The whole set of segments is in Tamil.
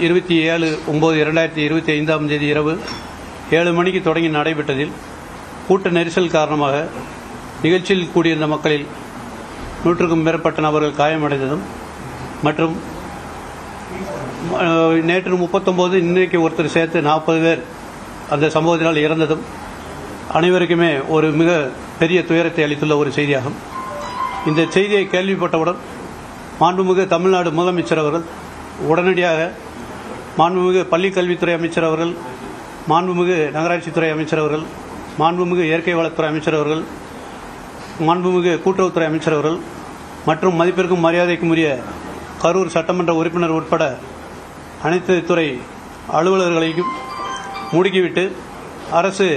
27/9/2025 இரவு 7 மணிக்கு தொடங்கி நடைபெற்றதில் கூட்ட நெரிசல் காரணமாக நிகழ்ச்சியில் கூடியிருந்த மக்களில் 100க்கும் மேற்பட்ட நபர்கள் காயமடைந்ததும் மற்றும் நேற்று 39 இன்றைக்கு ஒருத்தர் சேர்த்து 40 பேர் அந்த சம்பவத்தினால் இறந்ததும் அனைவருக்குமே ஒரு மிக பெரிய துயரத்தை அளித்துள்ள ஒரு செய்தியாகும். இந்த செய்தியை கேள்விப்பட்டவுடன் மாண்புமிகு தமிழ்நாடு முதலமைச்சர் அவர்கள் உடனடியாக மாண்புமிகு பள்ளிக்கல்வித்துறை அமைச்சர் அவர்கள், மாண்புமிகு நகராட்சித்துறை அமைச்சர் அவர்கள், மாண்புமிகு இயற்கை வளத்துறை அமைச்சர் அவர்கள், மாண்புமிகு கூட்டுறவுத்துறை அமைச்சர் அவர்கள் மற்றும் மதிப்பிற்கும் மரியாதைக்கும் உரிய கரூர் சட்டமன்ற உறுப்பினர் உட்பட அனைத்து துறை அலுவலர்களையும் முடுக்கிவிட்டு அரசு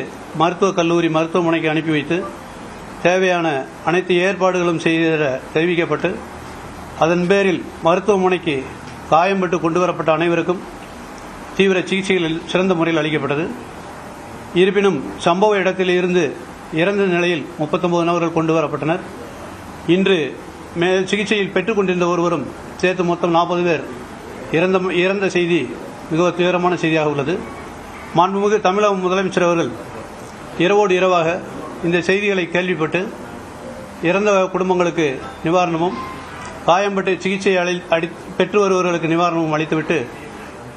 மருத்துவக் கல்லூரி மருத்துவமனைக்கு அனுப்பி வைத்து தேவையான அனைத்து ஏற்பாடுகளும் செய்த தெரிவிக்கப்பட்டு அதன் பேரில் மருத்துவமனைக்கு காயம்பட்டு கொண்டுவரப்பட்ட அனைவருக்கும் தீவிர சிகிச்சைகளில் சிறந்த முறையில் அளிக்கப்பட்டது. இருப்பினும் சம்பவ இடத்தில் இருந்து இறந்த நிலையில் 39 நபர்கள் கொண்டு வரப்பட்டனர். இன்று சிகிச்சையில் பெற்றுக் கொண்டிருந்த ஒருவரும் சேர்த்து மொத்தம் 40 பேர் இறந்த செய்தி மிக தீவிரமான செய்தியாக உள்ளது. மாண்புமிகு தமிழக முதலமைச்சர் அவர்கள் இரவோடு இரவாக இந்த செய்திகளை கேள்விப்பட்டு இறந்த குடும்பங்களுக்கு நிவாரணமும் காயம்பட்டு சிகிச்சை பெற்று வருபவர்களுக்கு நிவாரணமும் அளித்துவிட்டு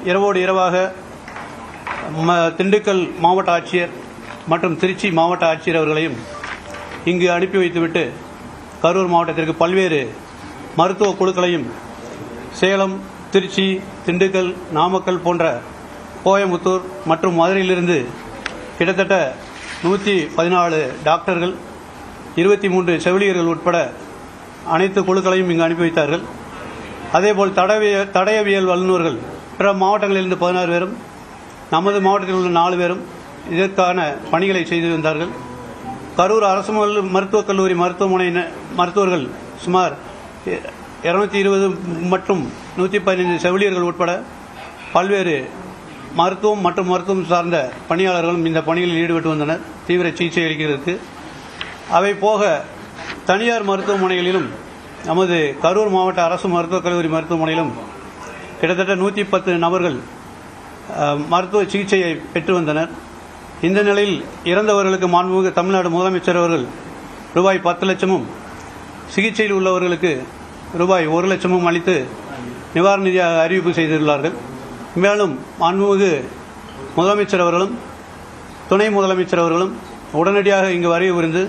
இரவோடு இரவாக திண்டுக்கல் மாவட்ட ஆட்சியர் மற்றும் திருச்சி மாவட்ட ஆட்சியர் அவர்களையும் இங்கு அனுப்பி வைத்துவிட்டு கரூர் மாவட்டத்திற்கு பல்வேறு மருத்துவ குழுக்களையும் சேலம், திருச்சி, திண்டுக்கல், நாமக்கல் போன்ற கோயம்புத்தூர் மற்றும் மதுரையிலிருந்து கிட்டத்தட்ட 114 டாக்டர்கள், 23 செவிலியர்கள் உட்பட அனைத்து குழுக்களையும் இங்கு அனுப்பி வைத்தார்கள். அதேபோல் தடயவியல் வல்லுநர்கள் பிற மாவட்டங்களிலிருந்து 16 பேரும், நமது மாவட்டத்தில் உள்ள 4 பேரும் இதற்கான பணிகளை செய்து வந்தார்கள். கரூர் அரசு மருத்துவக் கல்லூரி மருத்துவமனை மருத்துவர்கள் சுமார் 220 மற்றும் 115 செவிலியர்கள் உட்பட பல்வேறு மருத்துவம் மற்றும் மருத்துவம் சார்ந்த பணியாளர்களும் இந்த பணிகளில் ஈடுபட்டு வந்தனர் தீவிர சிகிச்சை அளிக்கிறதுக்கு. அவை போக தனியார் மருத்துவமனைகளிலும் நமது கரூர் மாவட்ட அரசு மருத்துவக் கல்லூரி மருத்துவமனையிலும் கிட்டத்தட்ட 110 நபர்கள் மருத்துவ சிகிச்சையை பெற்று வந்தனர். இந்த நிலையில் இறந்தவர்களுக்கு மாண்புமிகு தமிழ்நாடு முதலமைச்சர் அவர்கள் ரூபாய் 10 லட்சமும் சிகிச்சையில் உள்ளவர்களுக்கு ரூபாய் 1 லட்சமும் அளித்து நிவாரண நிதியாக அறிவிப்பு செய்துள்ளார்கள். மேலும் மாண்புமிகு முதலமைச்சர் அவர்களும் துணை முதலமைச்சர் அவர்களும் உடனடியாக இங்கு வருகை புரிந்து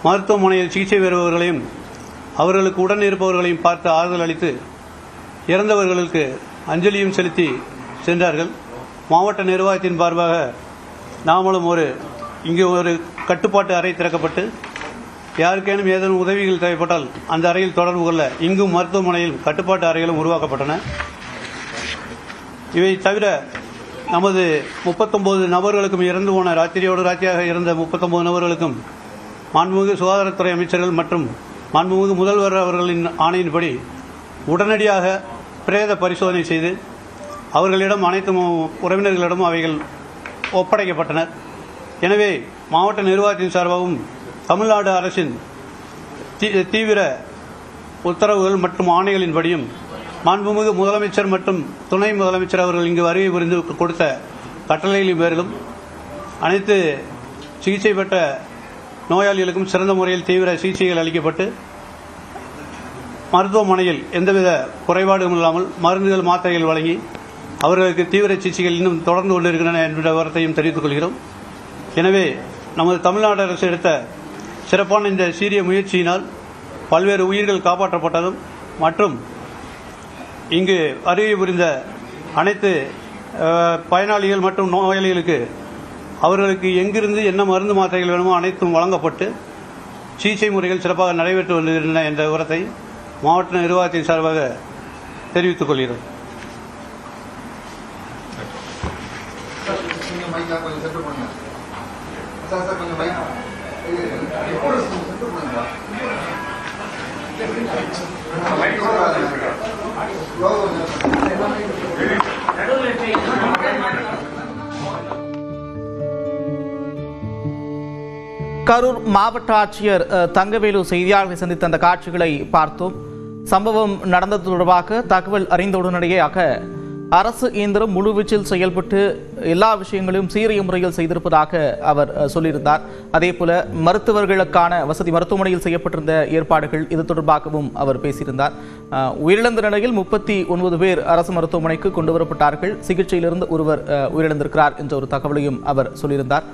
மருத்துவமனையில் சிகிச்சை பெறுபவர்களையும் அவர்களுக்கு உடன் இருப்பவர்களையும் பார்த்து ஆறுதல் அளித்து இறந்தவர்களுக்கு அஞ்சலியும் செலுத்தி சென்றார்கள். மாவட்ட நிர்வாகத்தின் சார்பாக நாமளும் இங்கு ஒரு கட்டுப்பாட்டு அறை திறக்கப்பட்டு யாருக்கேனும் ஏதேனும் உதவிகள் தேவைப்பட்டால் அந்த அறையில் தொடர்பு கொள்ள இங்கும் மருத்துவமனையில் கட்டுப்பாட்டு அறைகளும் உருவாக்கப்பட்டன. இவை தவிர நமது 39 நபர்களுக்கும் இறந்து போன ராத்திரியோடு ராத்திரியாக இருந்த 39 நபர்களுக்கும் மாண்புமிகு சுகாதாரத்துறை அமைச்சர்கள் மற்றும் மாண்புமிகு முதல்வர் அவர்களின் ஆணையின்படி உடனடியாக பிரேத பரிசோதனை செய்து அவர்களிடம் அனைத்து உறவினர்களிடம் அவைகள் ஒப்படைக்கப்பட்டனர். எனவே மாவட்ட நிர்வாகத்தின் சார்பாகவும் தமிழ்நாடு அரசின் தீவிர உத்தரவுகள் மற்றும் ஆணைகளின்படியும் மாண்புமிகு முதலமைச்சர் மற்றும் துணை முதலமைச்சர் அவர்கள் இங்கு வருகை புரிந்து கொடுத்த கட்டளைகளின் பேரிலும் அனைத்து சிகிச்சை பெற்ற நோயாளிகளுக்கும் சிறந்த முறையில் தீவிர சிகிச்சைகள் அளிக்கப்பட்டு மருத்துவமனையில் எந்தவித குறைபாடும் இல்லாமல் மருந்துகள் மாத்திரைகள் வழங்கி அவர்களுக்கு தீவிர சிகிச்சைகள் இன்னும் தொடர்ந்து கொண்டிருக்கின்றன என்ற விவரத்தையும் தெரிவித்துக் கொள்கிறோம். எனவே நமது தமிழ்நாடு அரசு எடுத்த சிறப்பான இந்த சீரிய முயற்சியினால் பல்வேறு உயிர்கள் காப்பாற்றப்பட்டதும் மற்றும் இங்கு வருகை புரிந்த அனைத்து பயனாளிகள் மற்றும் நோயாளிகளுக்கு அவர்களுக்கு எங்கிருந்து என்ன மருந்து மாத்திரைகள் வேணுமோ அனைத்தும் வழங்கப்பட்டு சிகிச்சை முறைகள் சிறப்பாக நடைபெற்று வருகின்றன என்ற விவரத்தை மாவட்ட நிர்வாகத்தின் சார்பாக தெரிவித்துக் கொள்கிறோம். கரூர் மாவட்ட ஆட்சியர் தங்கவேலு செய்தியாளர்களை சந்தித்த அந்த காட்சிகளை பார்த்தோம். சம்பவம் நடந்தது தொடர்பாக தகவல் அறிந்த உடனடியாக அரசு இயந்திரம் முழுவீச்சில் செயல்பட்டு எல்லா விஷயங்களையும் சீரிய முறையில் செய்திருப்பதாக அவர் சொல்லியிருந்தார். அதேபோல மருத்துவர்களுக்கான வசதி மருத்துவமனையில் செய்யப்பட்டிருந்த ஏற்பாடுகள் இது தொடர்பாகவும் அவர் பேசியிருந்தார். உயிரிழந்த நிலையில் 39 பேர் அரசு மருத்துவமனைக்கு கொண்டு வரப்பட்டார்கள். சிகிச்சையிலிருந்து ஒருவர் உயிரிழந்திருக்கிறார் என்ற ஒரு தகவலையும் அவர் சொல்லியிருந்தார்.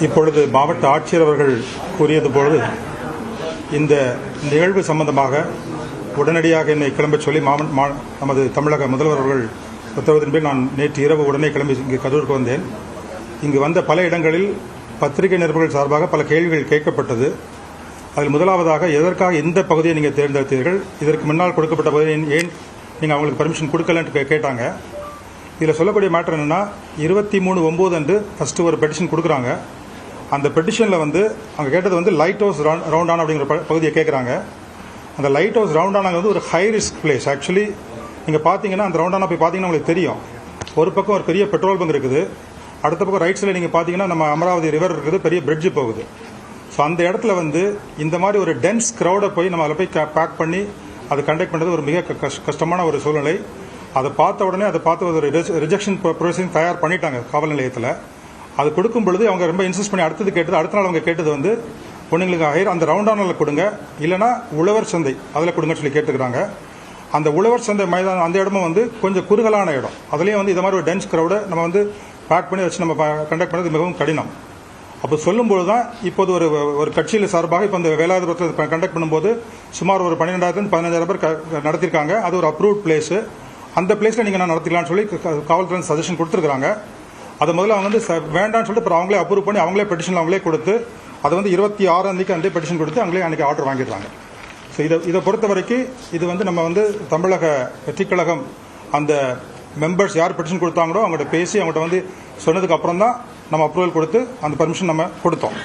இப்பொழுது மாவட்ட ஆட்சியர் அவர்கள் கூறியது பொழுது இந்த நிகழ்வு சம்பந்தமாக உடனடியாக என்னை கிளம்பச் சொல்லி நமது தமிழக முதல்வர் அவர்கள் உத்தரவின் பேர் நான் நேற்று இரவு உடனே கிளம்பி இங்கு கரூருக்கு வந்தேன். இங்கு வந்த பல இடங்களில் பத்திரிகை நிருபர்கள் சார்பாக பல கேள்விகள் கேட்கப்பட்டது. அதில் முதலாவதாக எதற்காக இந்த பகுதியை நீங்கள் தேர்ந்தெடுத்தீர்கள், இதற்கு முன்னால் கொடுக்கப்பட்ட பகுதியை ஏன் நீங்கள் அவங்களுக்கு பர்மிஷன் கொடுக்கலன்னு கேட்டாங்க. இதில் சொல்லக்கூடிய மேட்டர் என்னென்னா 23/9 அன்று ஃபஸ்ட்டு ஒரு பெட்டிஷன் கொடுக்குறாங்க. அந்த பெட்டிஷனில் அவங்க கேட்டது லைட் ஹவுஸ் ரவுண்டானா அப்படிங்கிற பகுதியை கேட்குறாங்க. அந்த லைட் ஹவுஸ் ரவுண்டானா ஒரு ஹை ரிஸ்க் பிளேஸ். ஆக்சுவலி நீங்கள் பார்த்தீங்கன்னா அந்த ரவுண்டானா போய் பார்த்தீங்கன்னா உங்களுக்கு தெரியும். ஒரு பக்கம் ஒரு பெரிய பெட்ரோல் பங்க் இருக்குது, அடுத்த பக்கம் ரைட் சைடில் நீங்கள் பார்த்தீங்கன்னா நம்ம அமராவதி ரிவர் இருக்குது, பெரிய பிரிட்ஜ் போகுது. ஸோ அந்த இடத்துல இந்த மாதிரி ஒரு டென்ஸ் க்ரௌடை போய் நம்ம அதில் போய் பேக் பண்ணி அதை கண்டக்ட் பண்ணுறது ஒரு மிக கஷ்டமான ஒரு சூழ்நிலை. அதை பார்த்த உடனே ஒரு ரிஜெக்ஷன் ப்ரொசீஜர் தயார் பண்ணிட்டாங்க காவல் நிலையத்தில். அது கொடுக்கும் பொழுது அவங்க ரொம்ப இன்சிஸ்ட் பண்ணி அடுத்த நாள் அவங்க கேட்டது பொண்ணுங்களுக்கு அந்த ரவுண்டானில் கொடுங்க, இல்லைனா உழவர் சந்தை அதில் கொடுங்கன்னு சொல்லி கேட்டுக்கிறாங்க. அந்த உழவர் சந்தை மைதானம் அந்த இடமும் கொஞ்சம் குறுகலான இடம். அதுலேயும் இது மாதிரி ஒரு டென்ஸ் க்ரௌடை நம்ம பேக் பண்ணி வச்சு நம்ம கண்டக்ட் பண்ணுறது மிகவும் கடினம். அப்போ சொல்லும்போது தான் இப்போது ஒரு கட்சியில் சார்பாக இப்போ இந்த வேலாயுதபுரத்தில் கண்டக்ட் பண்ணும்போது சுமார் ஒரு 12,000-15,000 பேர் நடத்திருக்காங்க. அது ஒரு அப்ரூவ்ட் பிளேஸு. அந்த பிளேஸில் நீங்கள் நான் நடத்திக்கலாம்னு சொல்லி காவல்துறை சஜஷன் கொடுத்துருக்காங்க. அது முதல்ல அவங்க வேண்டாம்னு சொல்லிட்டு அப்புறம் அவங்களே அப்ரூவ் பண்ணி அவங்களே பெட்டிஷன் அவங்களே கொடுத்து அது 26 அன்றைக்கு அந்த பெட்டிஷன் கொடுத்து அவங்களே அன்றைக்கி ஆர்டர் வாங்கிடுறாங்க. ஸோ இதை பொறுத்த வரைக்கும் இது நம்ம தமிழக வெற்றிக் கழகம் அந்த மெம்பர்ஸ் யார் பெட்டிஷன் கொடுத்தாங்களோ அவங்கள்ட்ட பேசி அவங்கள்ட்ட சொன்னதுக்கு அப்புறம் தான் நம்ம அப்ரூவல் கொடுத்து அந்த பர்மிஷன் நம்ம கொடுத்தோம்.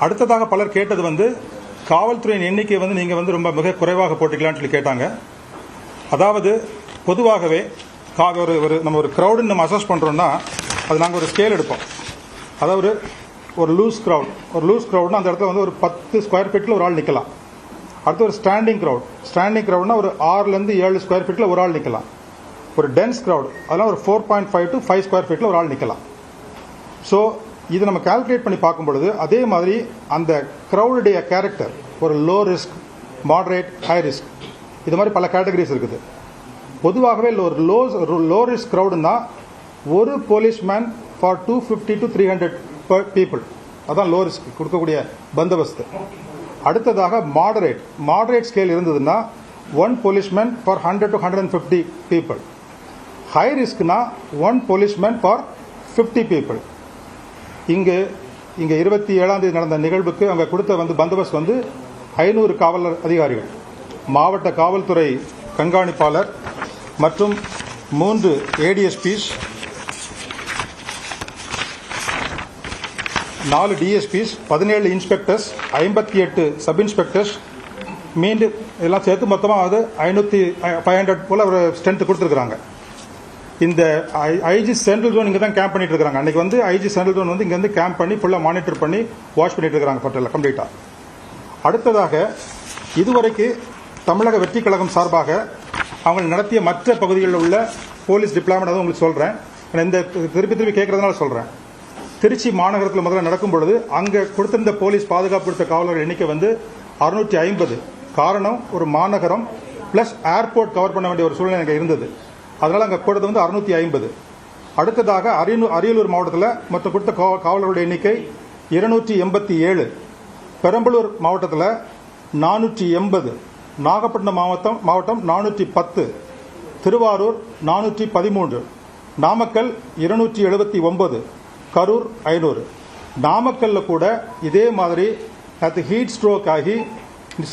அடுத்ததாக பலர் கேட்டது காவல்துறையின் எண்ணிக்கை நீங்கள் ரொம்ப மிக குறைவாக போட்டுக்கலான்னு சொல்லி கேட்டாங்க. அதாவது பொதுவாகவே நம்ம ஒரு க்ரௌடுன்னு நம்ம அசஸ் பண்ணுறோம்னா அது நாங்கள் ஒரு ஸ்கேல் எடுப்போம். அதாவது ஒரு லூஸ் க்ரௌட்னா அந்த இடத்துல ஒரு 10 ஸ்கொயர் ஃபீட்டில் ஒரு ஆள் நிற்கலாம். அடுத்து ஒரு ஸ்டாண்டிங் க்ரௌட்னா ஒரு 6-7 ஸ்கொயர் ஃபீட்டில் ஒரு ஆள் நிற்கலாம். ஒரு டென்ஸ் க்ரௌட் அதெல்லாம் ஒரு 4.5 to 5 ஸ்கொயர் ஃபீட்டில் ஒரு ஆள் நிற்கலாம். ஸோ இது நம்ம கால்குலேட் பண்ணி பார்க்கும் பொழுது அதே மாதிரி அந்த க்ரௌடுடைய கேரக்டர் ஒரு low risk, moderate, high risk, இது மாதிரி பல கேட்டகரிஸ் இருக்குது. பொதுவாகவே ஒரு லோ ரிஸ்க் க்ரௌடுன்னா ஒரு போலீஸ்மேன் ஃபார் 250 to 300 பீப்புள், அதான் லோ ரிஸ்க் கொடுக்கக்கூடிய பந்தோபஸ்து. அடுத்ததாக மாடரேட் ஸ்கேல் இருந்ததுன்னா 1 policeman for 100 to 150 people. High ரிஸ்க்னா 1 போலீஸ்மேன் ஃபார் 50 பீப்புள். இங்கே 27ஆம் தேதி நடந்த நிகழ்வுக்கு அவங்க கொடுத்த பந்தோபஸ்த் 500 காவலர் அதிகாரிகள், மாவட்ட காவல்துறை கண்காணிப்பாளர் மற்றும் 3 ADSPs, 4 DSPs, 17 inspectors, 58 sub inspectors, மீண்டும் எல்லாம் சேர்த்து மொத்தமாக 500 போல ஒரு ஸ்ட்ரென்த் கொடுத்துருக்காங்க. இந்த ஐஜி சென்ட்ரல் ஜோன் இங்கே தான் கேம்ப் பண்ணிட்டு இருக்காங்க. அன்னைக்கு ஐஜி சென்ட்ரல் ஜோன் இங்கே கேம்ப் பண்ணி ஃபுல்லாக மானிட்டர் பண்ணி வாட்ச் பண்ணிட்டு இருக்காங்க பட்டியலில் கம்ப்ளீட்டாக. அடுத்ததாக இதுவரைக்கு தமிழக வெற்றிக் கழகம் சார்பாக அவங்க நடத்திய மற்ற பகுதிகளில் உள்ள போலீஸ் டிப்ளாய்மெண்ட் உங்களுக்கு சொல்கிறேன். இந்த திருப்பி கேட்கறதுனால சொல்கிறேன். திருச்சி மாநகரத்தில் முதல்ல நடக்கும் பொழுது அங்கே கொடுத்திருந்த போலீஸ் பாதுகாப்பு கொடுத்த காவலர்கள் எண்ணிக்கை 650. காரணம் ஒரு மாநகரம் பிளஸ் ஏர்போர்ட் கவர் பண்ண வேண்டிய ஒரு சூழ்நிலை அங்கே இருந்தது. அதனால அங்கே கொடுத்தது 650. அடுத்ததாக அரியலூர் மாவட்டத்தில் மொத்தம் கொடுத்த காவலர்களுடைய எண்ணிக்கை 287. பெரம்பலூர் மாவட்டத்தில் 480, நாகப்பட்டினம் மாவட்டம் 410, திருவாரூர் 413, நாமக்கல் 279, கரூர் 500. நாமக்கல்ல கூட இதே மாதிரி நேற்று ஹீட் ஸ்ட்ரோக் ஆகி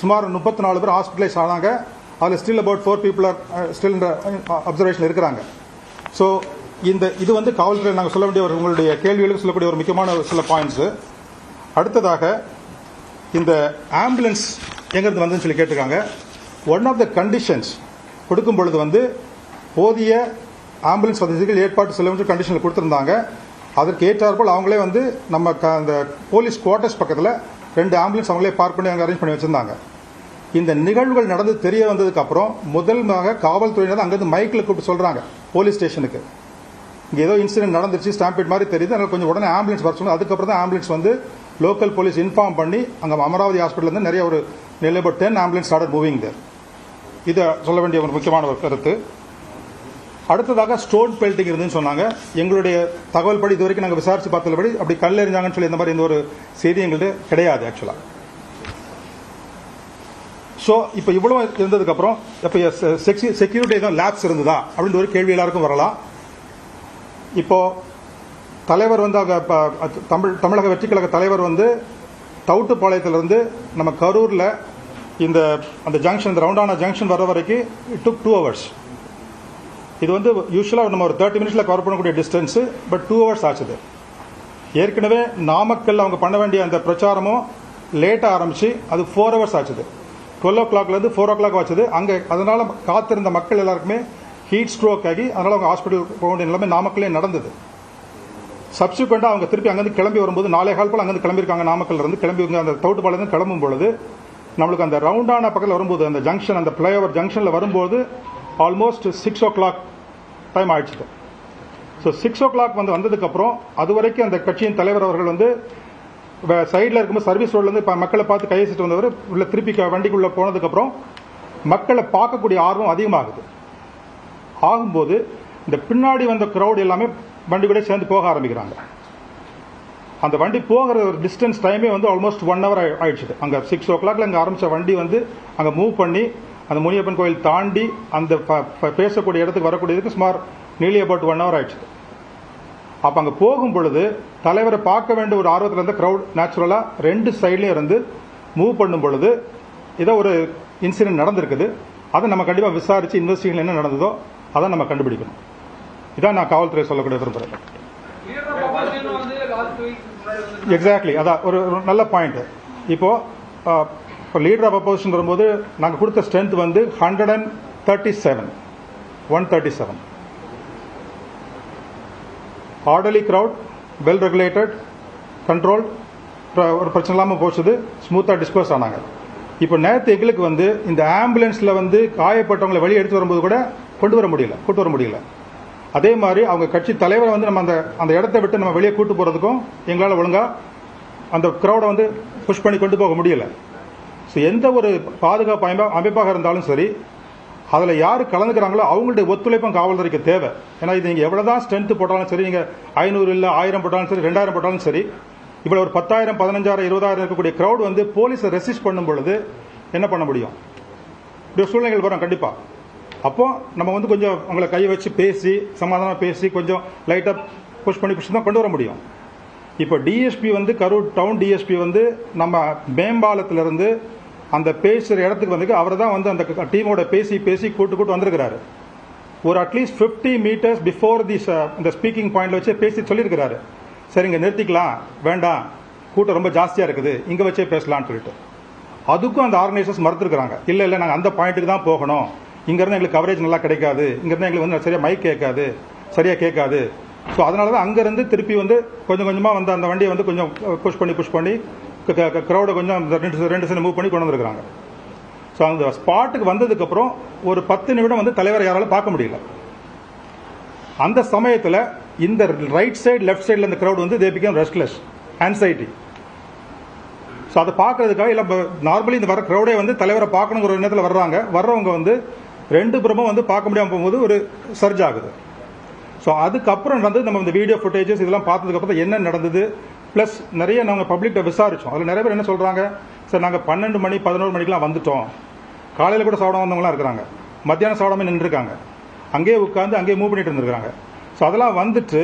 சுமார் 34 பேர் ஹாஸ்பிட்டலைஸ் ஆனாங்க. அதில் ஸ்டில் அபவுட் 4 people ஸ்டில் இந்த அப்சர்வேஷன் இருக்கிறாங்க. ஸோ இது காவல்துறை நாங்கள் சொல்ல வேண்டிய உங்களுடைய கேள்விகளுக்கு சொல்லக்கூடிய ஒரு முக்கியமான சில பாயிண்ட்ஸு. அடுத்ததாக இந்த ஆம்புலன்ஸ் எங்கிறது வந்துன்னு சொல்லி கேட்டிருக்காங்க. ஒன் ஆஃப் த கண்டிஷன்ஸ் கொடுக்கும் பொழுது போதிய ஆம்புலன்ஸ் வசதிகள் ஏற்பாடு செல்ல கண்டிஷனில் கொடுத்துருந்தாங்க. அதற்கு ஏற்றாற்போல் அவங்களே நம்ம அந்த போலீஸ் குவார்ட்டர்ஸ் பக்கத்தில் 2 ஆம்புலன்ஸ் அவங்களே பார்க் பண்ணி அங்கே அரேஞ்ச் பண்ணி வச்சுருந்தாங்க. இந்த நிகழ்வுகள் நடந்து தெரிய வந்ததுக்கு அப்புறம் முதல்மாக காவல்துறையினர் அங்கிருந்து மைக்கில் கூப்பிட்டு சொல்றாங்க போலீஸ் ஸ்டேஷனுக்கு, இங்க ஏதோ இன்சிடென்ட் நடந்துருச்சு, ஸ்டாம்பேட் மாதிரி தெரியுது, அதனால கொஞ்சம் உடனே ஆம்புலன்ஸ் வர சொன்னாங்க. அதுக்கப்புறம் தான் ஆம்புலன்ஸ் வந்து லோக்கல் போலீஸ் இன்ஃபார்ம் பண்ணி அங்க அமராவதி ஹாஸ்பிட்டல் இருந்து நிறைய ஒரு நிலை 10 ஆம்புலன்ஸ் ஸ்டார்டட் மூவிங் தேர். இதை சொல்ல வேண்டிய ஒரு முக்கியமான ஒரு கருத்து. அடுத்ததாக ஸ்டோன் பெல்ட்டிங் இருந்துன்னு சொன்னாங்க. எங்களுடைய தகவல் படி இதுவரைக்கும் நாங்கள் விசாரிச்சு பார்த்தபடி அப்படி கல் எறிஞ்சாங்கன்னு சொல்லி இந்த மாதிரி எந்த ஒரு செய்தி எங்கள்கிட்ட கிடையாது ஆக்சுவலா. ஸோ இப்போ இவ்வளவு இருந்ததுக்கு அப்புறம் இப்போ செக்யூரிட்டி எதுவும் லேப்ஸ் இருந்ததா அப்படின்னு ஒரு கேள்வி எல்லாருக்கும் வரலாம். இப்போ தலைவர் வந்து தமிழக வெற்றி கழக தலைவர் வந்து தவுட்டுப்பாளையத்திலிருந்து நம்ம கரூர்ல இந்த அந்த ஜங்ஷன், இந்த ரவுண்டான ஜங்ஷன் வர வரைக்கும் இட் டுக் 2 hours. இது வந்து யூஸ்வலாக நம்ம ஒரு 30 minutes கவர் பண்ணக்கூடிய டிஸ்டன்ஸ், பட் 2 hours ஆச்சுது. ஏற்கனவே நாமக்கல் அவங்க பண்ண வேண்டிய அந்த பிரச்சாரமும் லேட்டாக ஆரம்பிச்சு அது 4 hours ஆச்சுது. 12 o'clockலேருந்து 4 o'clock ஆச்சுது. அங்கே அதனால காத்திருந்த மக்கள் எல்லாருக்குமே ஹீட் ஸ்ட்ரோக் ஆகி அதனால அவங்க ஹாஸ்பிட்டல் போக வேண்டிய நிலைமை நாமக்கல்லே நடந்தது. சப்சிக்வெண்டாக அவங்க திருப்பி அங்கேருந்து கிளம்பி வரும்போது 4:15 போல் அங்கேருந்து கிளம்பியிருக்காங்க. நாமக்கல்ல இருந்து கிளம்பி அந்த தவுட்டுப்பாளையம் கிளம்பும் பொழுது நம்மளுக்கு அந்த ரவுண்டான பக்கத்தில் வரும்போது அந்த ஜங்ஷன், அந்த ஃபிளைஓவர் ஜங்ஷனில் வரும்போது ஆல்மோஸ்ட் 6 o'clock டைம் ஆயிடுச்சு. ஸோ 6 o'clock வந்ததுக்கப்புறம் அது வரைக்கும் அந்த கட்சியின் தலைவர் அவர்கள் வந்து சைடில் இருக்கும்போது சர்வீஸ் ரோட்லேருந்து மக்களை பார்த்து கையசிட்டு வந்தவர் உள்ள திருப்பி வண்டிக்குள்ளே போனதுக்கப்புறம் மக்களை பார்க்கக்கூடிய ஆர்வம் அதிகமாகுது. ஆகும்போது இந்த பின்னாடி வந்த கிரௌட் எல்லாமே வண்டி கூட சேர்ந்து போக ஆரம்பிக்கிறாங்க. அந்த வண்டி போகிற ஒரு டிஸ்டன்ஸ் டைமே வந்து ஆல்மோஸ்ட் 1 hour ஆயிடுச்சு. அங்கே 6 o'clock அங்கே ஆரம்பித்த வண்டி வந்து அங்கே மூவ் பண்ணி அந்த முனியப்பன் கோயில் தாண்டி அந்த பேசக்கூடிய இடத்துக்கு வரக்கூடியதுக்கு சுமார் நியர்லி அபவுட் 1 hour ஆயிடுச்சு. அப்போ அங்கே போகும் பொழுது தலைவரை பார்க்க வேண்டிய ஒரு ஆர்வத்தில் இருந்த கிரௌட் நேச்சுரலாக 2 சைட்லையும் இருந்து மூவ் பண்ணும் பொழுது ஏதோ ஒரு இன்சிடென்ட் நடந்திருக்குது. அதை நம்ம கண்டிப்பாக விசாரிச்சு இன்வெஸ்டிகேஷன் என்ன நடந்ததோ அதை நம்ம கண்டுபிடிக்கணும். இதான் நான் காவல்துறை சொல்லக்கூடிய விரும்புகிறேன். எக்ஸாக்ட்லி, அதான் ஒரு நல்ல பாயிண்ட். இப்போ லீடர் ஆஃப் அப்போசிஷன் வரும்போது நாங்கள் கொடுத்த ஸ்ட்ரென்த் வந்து 137 orderly crowd, well regulated, control, ஒரு பிரச்சனை இல்லாமல் போச்சுது, ஸ்மூத்தாக டிஸ்போஸ் ஆனாங்க. இப்போ நேற்று எங்களுக்கு வந்து இந்த ஆம்புலன்ஸில் வந்து காயப்பட்டவங்களை வெளியே எடுத்து வரும்போது கூட கூட்டு வர முடியல. அதே மாதிரி அவங்க கட்சி தலைவரை வந்து நம்ம அந்த இடத்தை விட்டு நம்ம வெளியே கூட்டு போகிறதுக்கும் எங்களால் ஒழுங்காக அந்த க்ரௌடை வந்து புஷ் பண்ணி கொண்டு போக முடியல. ஸோ எந்த ஒரு பாதுகாப்பு அமைப்பாக இருந்தாலும் சரி, அதில் யார் கலந்துக்கிறாங்களோ அவங்களுடைய ஒத்துழைப்பும் காவல்துறைக்கு தேவை. ஏன்னா இது நீங்கள் எவ்வளோதான் ஸ்ட்ரென்த் போட்டாலும் சரி, நீங்கள் 500 இல்லை 1000 போட்டாலும் சரி, 2000 போட்டாலும் சரி, இவ்வளோ ஒரு 10,000 15,000 20,000 இருக்கக்கூடிய க்ரௌட் வந்து போலீஸை ரெசிஸ்ட் பண்ணும் பொழுது என்ன பண்ண முடியும்? இப்படி சூழ்நிலைகள் வரும் கண்டிப்பாக. அப்போ நம்ம வந்து கொஞ்சம் அவங்களை கை வச்சு பேசி சமாதானம் பேசி கொஞ்சம் லைட்டாக புஷ் பண்ணி தான் கொண்டு வர முடியும். இப்போ டிஎஸ்பி வந்து கரூர் டவுன் டிஎஸ்பி வந்து நம்ம மேம்பாலத்திலிருந்து அந்த பேசுகிற இடத்துக்கு வந்து அவர் தான் வந்து அந்த டீமோட பேசி கூட்டு வந்திருக்கிறாரு. ஒரு அட்லீஸ்ட் 50 meters பிஃபோர் இந்த ஸ்பீக்கிங் பாயிண்ட்ல வச்சு பேசி சொல்லியிருக்கிறாரு. சரி, இங்கே நிறுத்திக்கலாம், வேண்டாம், கூட்டம் ரொம்ப ஜாஸ்தியாக இருக்குது, இங்கே வச்சே பேசலான்னு சொல்லிட்டு. அதுக்கும் அந்த ஆர்கனைசர்ஸ் மறுத்துருக்காங்க. இல்லை நாங்கள் அந்த பாயிண்ட்டுக்கு தான் போகணும், இங்கேருந்து எங்களுக்கு கவரேஜ் நல்லா கிடைக்காது, இங்கேருந்து எங்களுக்கு வந்து சரியாக மைக் சரியாக கேட்காது. ஸோ அதனால தான் அங்கேருந்து திருப்பி வந்து கொஞ்சமாக வந்து அந்த வண்டியை வந்து கொஞ்சம் புஷ் பண்ணி க்ரௌடை கொஞ்சம் 2 செகண்ட் மூவ் பண்ணி கொண்டு வந்துருக்காங்க. ஸோ அந்த ஸ்பாட்டுக்கு வந்ததுக்கப்புறம் ஒரு 10 நிமிடம் வந்து தலைவரை யாராலும் பார்க்க முடியல. அந்த சமயத்தில் இந்த ரைட் சைடு லெஃப்ட் சைடில் இந்த க்ரௌட் வந்து they become restless, anxiety. So அதை பார்க்கறதுக்காக இல்லை நார்மலி இந்த வர க்ரௌடே வந்து தலைவரை பார்க்கணுங்கிற ஒரு நேரத்தில் வர்றவங்க வந்து 2 புறமும் வந்து பார்க்க முடியாமல் போகும்போது ஒரு சர்ஜ் ஆகுது. ஸோ அதுக்கப்புறம் வந்து நம்ம இந்த வீடியோ ஃபுட்டேஜஸ் இதெல்லாம் பார்த்ததுக்கப்புறம் என்ன நடந்தது, ப்ளஸ் நிறைய நாங்கள் பப்ளிக்கிட்ட விசாரித்தோம். அதில் நிறைய பேர் என்ன சொல்கிறாங்க, சார் நாங்கள் 12 மணி 11 மணிக்கெலாம் வந்துட்டோம், காலையில் கூட சாப்பிட வந்தவங்களாம் இருக்கிறாங்க, மத்தியானம் சாப்பிடாம நின்றுருக்காங்க, அங்கேயே உட்காந்து அங்கேயே மூவ் பண்ணிட்டு இருந்திருக்காங்க. ஸோ அதெல்லாம் வந்துட்டு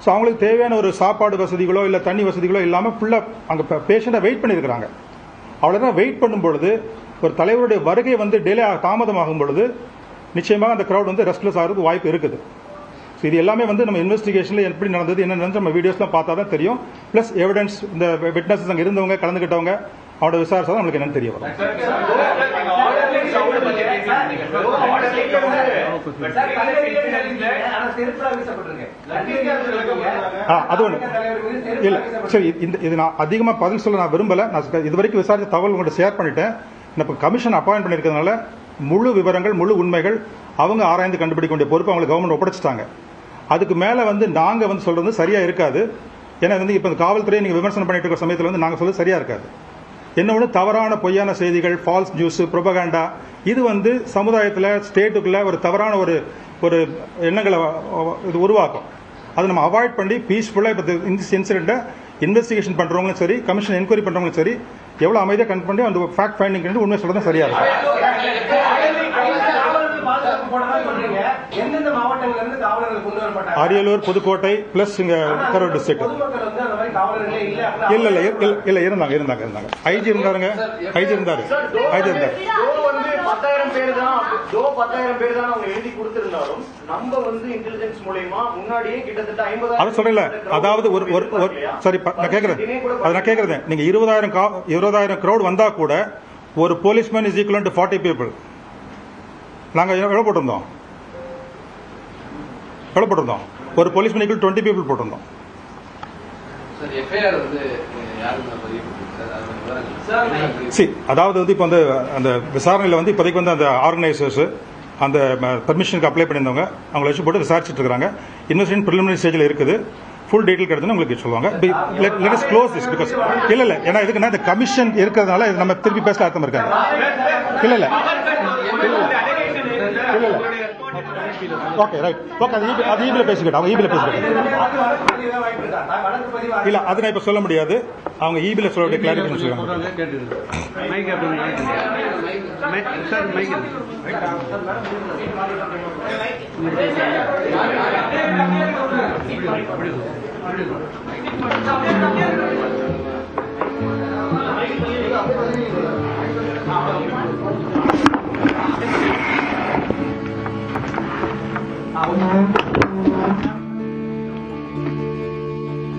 ஸோ அவங்களுக்கு தேவையான ஒரு சாப்பாடு வசதிகளோ இல்லை தண்ணி வசதிகளோ இல்லாமல் ஃபுல்லாக அங்கே பேஷண்ட்டை வெயிட் பண்ணியிருக்கிறாங்க. அவ்வளோதான் வெயிட் பண்ணும் பொழுது ஒரு தலைவருடைய வருகை வந்து தாமதமாகும் பொழுது நிச்சயமாக அந்த க்ரௌட் வந்து ரெஸ்ட்லெஸ் ஆகிறதுக்கு வாய்ப்பு இருக்குது. ஸோ இது எல்லாமே வந்து நம்ம இன்வெஸ்டிகேஷனில் எப்படி நடந்தது என்ன நடந்தது நம்ம வீடியோஸ்லாம் பார்த்தா தான் தெரியும். ப்ளஸ் எவிடன்ஸ் இந்த விட்னஸஸ் அங்கே இருந்தவங்க கலந்துக்கிட்டவங்க அவரோட விசாரிச்சா தான் நம்மளுக்கு என்னன்னு தெரிய வரும். அது ஒன்று இல்லை. சரி, இது நான் அதிகமாக பதில் சொல்ல நான் விரும்பலை. நான் இது வரைக்கும் விசாரித்த தகவல் உங்கள்கிட்ட ஷேர் பண்ணிட்டேன். இப்போ கமிஷன் அப்பாயிண்ட் பண்ணியிருக்கிறதுனால முழு விவரங்கள் முழு உண்மைகள் அவங்க ஆராய்ந்து கண்டுபிடிக்க வேண்டிய பொறுப்பு அவங்களுக்கு கவர்மெண்ட் ஒப்படைச்சிட்டாங்க. அதுக்கு மேலே நாங்கள் சொல்றது சரியா இருக்காது. ஏன்னா இப்போ காவல்துறையை நீங்கள் விமர்சனம் பண்ணிட்டு இருக்கிற சமயத்தில் நாங்கள் சொல்றது சரியா இருக்காது. என்ன தவறான பொய்யான செய்திகள், ஃபால்ஸ் நியூஸ், ப்ரொபகண்டா, இது சமுதாயத்தில் ஸ்டேட்டுக்குள்ள ஒரு தவறான ஒரு எண்ணங்களை இது உருவாக்கும். அதை நம்ம அவாய்ட் பண்ணி பீஸ்ஃபுல்லாக இப்போ இந்த இன்சிடென்ட்டை இன்வெஸ்டிகேஷன் பண்ணுறவங்களும் சரி, கமிஷன் என்கொயரி பண்ணுறவங்களும் சரி, எவ்வளோ அமைதியாக கன் பண்ணி அந்த ஃபேக்ட் ஃபைண்டிங் உண்மை சொல்றது சரியா இருக்கும். அரியலூர், புதுக்கோட்டை பிளஸ் இங்க கரூர் டிஸ்ட்ரிக்ட் இல்ல இருந்தாங்க. ஐஜி இருந்தாருங்க. ஐஜி இருந்தாரு. 10,000 பேர் தான் அவங்க எழுதி கொடுத்திருந்தாலும் நம்ம இன்டெலிஜென்ஸ் மூலமா முன்னாடியே கிட்டத்தட்ட 50,000 அது சொல்லல. அதாவது ஒரு சரி நான் கேக்குறேன் நீங்க 20,000 crowd வந்தா கூட ஒரு policeman is equal to 40 people. நாங்க எவ்வளவு போட்டிருந்தோம்? ஒரு போலீஸ்மேன் ஈக்குவல் 20 people போட்டிருந்தோம். அதாவது இப்போ அந்த விசாரணையில் இப்போதைக்கு அந்த ஆர்கனைசர்ஸ் அந்த பெர்மிஷனுக்கு அப்ளை பண்ணியிருந்தவங்க அவங்களை வச்சு போட்டு விசாரிச்சுட்டு இருக்காங்க. இன்வெஸ்டிகேஷன் பிரிலிமினரி ஸ்டேஜில் இருக்குது. ஃபுல் டீடைல் கிடைச்சுன்னு உங்களுக்கு சொல்லுவாங்க. Let us close this because இல்ல ஏன்னா இதுக்குன்னா இந்த கமிஷன் இருக்கிறதுனால நம்ம திருப்பி பேச அர்த்தம் இருக்காங்க. இல்ல ஓகே ரைட் ஓகே அது ஈபில பேசிக்கிட்டோம். இல்ல அது நான் இப்ப சொல்ல முடியாது. அவங்க ஈபில சொல்ல கிளாரிஃபிகேஷன் சொல்லுவாங்க.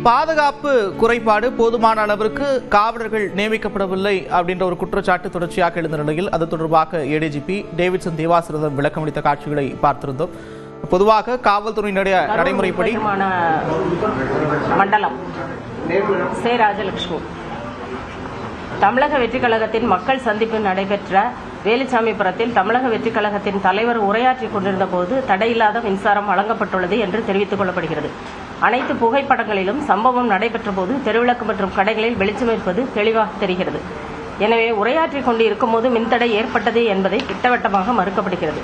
பாதுகாப்பு குறைபாடு, போதுமான அளவிற்கு காவலர்கள் நியமிக்கப்படவில்லை அப்படின்ற ஒரு குற்றச்சாட்டு தொடர்ச்சியாக எழுந்த நிலையில் அது தொடர்பாக ஏடிஜிபி டேவிட்சன் தேவாசிரிடம் விளக்கமளித்த காட்சிகளை பார்த்திருந்தோம். பொதுவாக காவல்துறையினுடைய நடைமுறைப்படி மண்டலம் சே ராஜலட்சுமி தமிழக வெற்றி கழகத்தின் மக்கள் சந்திப்பு நடைபெற்ற வேலுச்சாமிபுரத்தில் தமிழக வெற்றி கழகத்தின் தலைவர் உரையாற்றிக் கொண்டிருந்த போது தடையில்லாத மின்சாரம் வழங்கப்பட்டுள்ளது என்று தெரிவித்துக் கொள்ளப்படுகிறது. அனைத்து புகைப்படங்களிலும் சம்பவம் நடைபெற்ற போது தெருவிளக்கு மற்றும் கடைகளில் வெளிச்சம் இருப்பது தெளிவாக தெரிகிறது. எனவே உரையாற்றிக் கொண்டு இருக்கும்போது மின்தடை ஏற்பட்டது என்பதை திட்டவட்டமாக மறுக்கப்படுகிறது.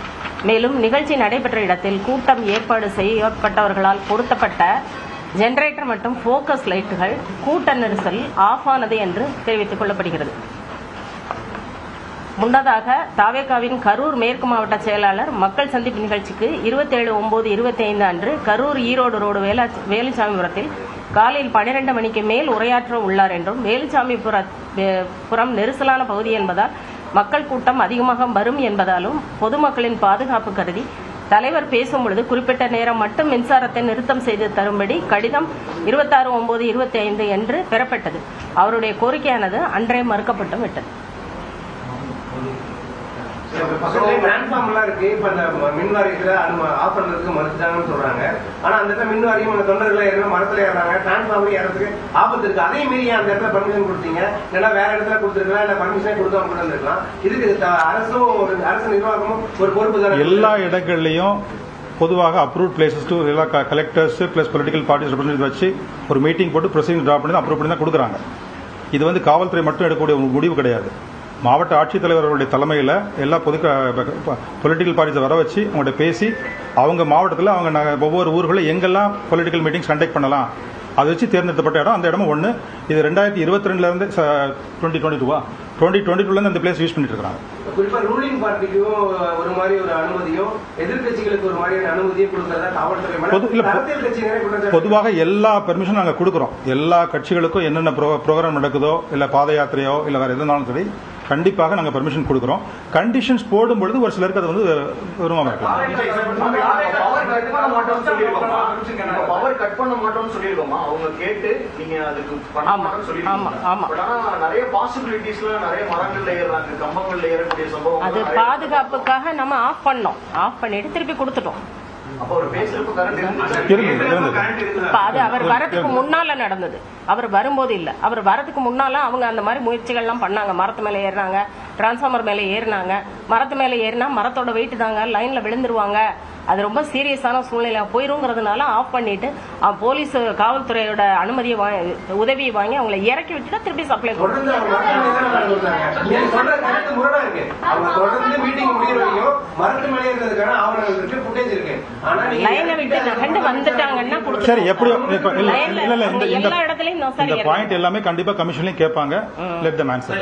மேலும் நிகழ்ச்சி நடைபெற்ற இடத்தில் கூட்டம் ஏற்பாடு செய்யப்பட்டவர்களால் பொருத்தப்பட்ட ஜெனரேட்டர் மற்றும் போக்கஸ் லைட்டுகள் கூட்ட நெரிசல் ஆஃப் ஆனது என்று தெரிவித்துக் கொள்ளப்படுகிறது. முன்னதாக தாவேகாவின் கரூர் மேற்கு மாவட்ட செயலாளர் மக்கள் சந்திப்பு நிகழ்ச்சிக்கு 27/9/25 அன்று கரூர் ஈரோடு ரோடு வேலுச்சாமிபுரத்தில் காலையில் 12 மணிக்கு மேல் உரையாற்ற உள்ளார் என்றும், வேலுச்சாமிபுரம் நெரிசலான பகுதி என்பதால் மக்கள் கூட்டம் அதிகமாக வரும் என்பதாலும் பொதுமக்களின் பாதுகாப்பு கருதி தலைவர் பேசும் பொழுது குறிப்பிட்ட நேரம் மட்டும் மின்சாரத்தை நிறுத்தம் செய்து தரும்படி கடிதம் 26/9/25 என்று பெறப்பட்டது. அவருடைய கோரிக்கையானது அன்றே மறுக்கப்பட்டு விட்டது. இருக்கு. இப்ப இந்த மின் வாரியத்துல ஆஃப் பண்றதுக்கு மறுத்துட்டாங்கன்னு சொல்றாங்க. ஆனா அந்த இடத்துல மின் வாரியம் தொண்டர்கள் ஏறணும், மரத்துல ஏறாங்க, டிரான்ஸ்பார்மர் ஏறதுக்கு ஆபத்து இருக்கு. அதே மீறி அந்த இடத்துல பர்மிஷன் கொடுத்தீங்க, இல்லைன்னா வேற இடத்துல கொடுத்துருக்கலாம், இல்ல பர்மிஷனே கொடுக்காம கூட இருந்திருக்கலாம். இதுக்கு அரசும் ஒரு அரசு நிர்வாகமும் ஒரு பொறுப்பு தான். எல்லா இடங்கள்லயும் பொதுவாக அப்ரூவ் பிளேசஸ் டு எல்லா collectors plus political parties representative வச்சு ஒரு மீட்டிங் போட்டு ப்ரொசீஜர் டிரா பண்ணி அப்ரூவ் பண்ணி தான் கொடுக்குறாங்க. இது காவல்துறை மட்டும் எடுக்கக்கூடிய முடிவு கிடையாது. மாவட்ட ஆட்சித்தலைவர்களுடைய தலைமையில் எல்லா பொலிட்டிக்கல் பார்ட்டிஸை வர வச்சு அவங்கள்ட்ட பேசி அவங்க மாவட்டத்தில் அவங்க ஒவ்வொரு ஊர்களில் எங்கெல்லாம் பொலிட்டிக்கல் மீட்டிங்ஸ் கண்டக்ட் பண்ணலாம் அதை வச்சு தேர்ந்தெடுக்கப்பட்ட இடம். அந்த இடமும் ஒன்று. இது 2022 2022 அந்த பிளேஸ் யூஸ் பண்ணிட்டு இருக்காங்க. குறிப்பா ரூலிங் பார்ட்டிக்கும் ஒரு மாதிரி ஒரு அனுமதியும் எதிர்கட்சிகளுக்கு ஒரு மாதிரி அனுமதியும் கொடுக்கறதா காவல்துறை. பொதுவாக எல்லா பெர்மிஷனும் நாங்கள் கொடுக்குறோம். எல்லா கட்சிகளுக்கும் என்னென்ன ப்ரோக்ராம் நடக்குதோ இல்லை பாத யாத்திரையோ இல்லை வேற எதுனாலும் சரி கண்டிப்பாக நாங்கள் பெர்மிஷன் கொடுக்குறோம். கண்டிஷன்ஸ் போடும்பொழுது ஒரு சிலருக்கு அது விரும்பாம இருக்கலாம். பவர் கட் பண்ண மாட்டோம்னு சொல்லிருக்கோமா? அவங்க கேட்டு நீங்க அதுக்கு நிறைய பாசிபிலிட்டிஸ்ல நிறைய மரங்கள்ல ஏறாங்க, கம்பங்கள்ல ஏறக்கூடிய சம்பவம். அது பாதுகாப்புக்காக நம்ம ஆஃப் பண்ணிட்டு திருப்பி கொடுத்துட்டோம். அப்போ ஒரு பேசுறப்ப கரண்ட் இப்ப அது அவர் வரதுக்கு முன்னால நடந்தது. அவர் வரும்போது இல்ல, அவர் வரதுக்கு முன்னால அவங்க அந்த மாதிரி முயற்சிகள் எல்லாம் பண்ணாங்க. மரத்து மேல ஏறினாங்க, டிரான்ஸ்பார்மர் மேல ஏறினாங்க. மரத்து மேல ஏறினா மரத்தோட வெயிட் தாங்க, லைன்ல விழுந்துருவாங்க, அது ரொம்ப சீரியஸான சூழ்நிலை போயிருங்கிறதுனால ஆஃப் பண்ணிட்டு போலீஸ் காவல்துறையோட அனுமதியை உதவியை வாங்கி அவங்களை இறக்கி விட்டுட்டு திருப்பி சப்ளை தொடர்ந்து மீட்டிங் முடிகிற வரையும் மரத்து மேலே இருக்கிறதுக்கான ஆவணங்கள் இருக்கு, ஃபுட்டேஜ் இருக்கு. ஆனா லைனை விட்டு நகண்டு வந்துட்டாங்கன்னா சரி, எப்படி எல்லா இடத்துலயும் இந்த பாயிண்ட் எல்லாமே கண்டிப்பா கமிஷன்லயும் கேட்பாங்க. Let them answer.